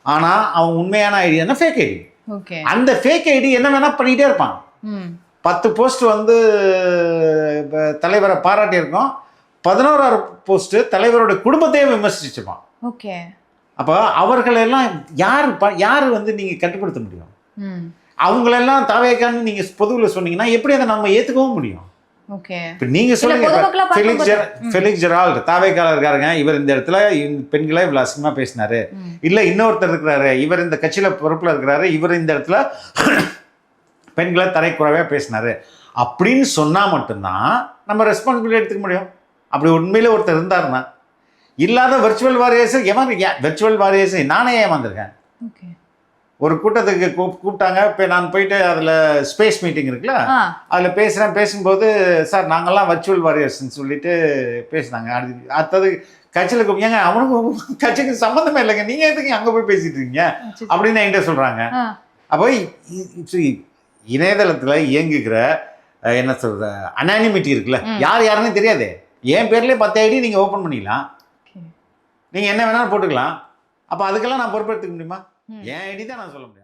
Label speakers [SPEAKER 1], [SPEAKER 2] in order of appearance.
[SPEAKER 1] ஆனால் அவன் உண்மையான ஐடியானா ஃபேக் ஐடி.
[SPEAKER 2] ஓகே.
[SPEAKER 1] அந்த ஃபேக் ஐடி என்ன வேணால் பண்ணிகிட்டே இருப்பான். 10 போஸ்ட் வந்து தலைவரை பாராட்டியிருக்கோம், 11ஆவது போஸ்ட்டு தலைவருடைய குடும்பத்தையே விமர்சிச்சிருப்பான்.
[SPEAKER 2] ஓகே.
[SPEAKER 1] அப்போ அவர்களெல்லாம் யார் வந்து நீங்கள் கட்டுப்படுத்த முடியும்? அவங்களெல்லாம் தாவேக்கான்னு நீங்கள் பொதுவில் சொன்னீங்கன்னா எப்படி அதை நம்ம ஏற்றுக்கவும் முடியும்?
[SPEAKER 2] ஓகே.
[SPEAKER 1] இப்போ நீங்கள் சொல்லுங்க, ஃபெலிக்ஸ் ஜெரால்ட் தாவேக்கால இருக்காருங்க, இவர் இந்த இடத்துல பெண்களை இவ்வளோ அசிங்கமாக பேசினாரு, இல்லை இன்னொருத்தர் இருக்கிறாரு, இவர் இந்த கட்சியில் பொறுப்பில் இருக்கிறாரு, இவர் இந்த இடத்துல பெண்களை தரைக்குறைவாக பேசினாரு அப்படின்னு சொன்னால் மட்டும்தான் நம்ம ரெஸ்பான்சிபிலிட்டி எடுத்துக்க முடியும். அப்படி உண்மையிலே ஒருத்தர் இருந்தாருன்னா, இல்லாத வெர்ச்சுவல் வாரியர்ஸ் வெர்ச்சுவல் வாரியர்ஸ் நானே ஏமாந்துருக்கேன். ஒரு கூட்டத்துக்கு கூப்பிட்டாங்க, இப்போ நான் போயிட்டு அதில் ஸ்பேஸ் மீட்டிங் இருக்குல்ல, அதில் பேசும்போது சார் நாங்கள்லாம் வெர்ச்சுவல் வாரியர்ஸ்ன்னு சொல்லிட்டு பேசினாங்க. அடுத்தது கட்சியில் கூப்பிங்க, அவனுக்கு கட்சிக்கு சம்மந்தமே இல்லைங்க, நீங்கள் எதுக்கு அங்கே போய் பேசிட்டு இருக்கீங்க அப்படின்னு என்கிட்ட சொல்கிறாங்க. அப்போ இணையதளத்தில் இயங்குகிற என்ன சொல்கிற அனானிமிட்டி இருக்குல்ல, யாருன்னு தெரியாது, என் பேர்லேயே 10 ஐடி நீங்கள் ஓப்பன் பண்ணிக்கலாம், நீங்கள் என்ன வேணாலும் போட்டுக்கலாம். அப்போ அதுக்கெல்லாம் நான் பொறுப்பெடுத்துக்க முடியுமா? என் ஐடி தான் நான் சொல்ல முடியும்.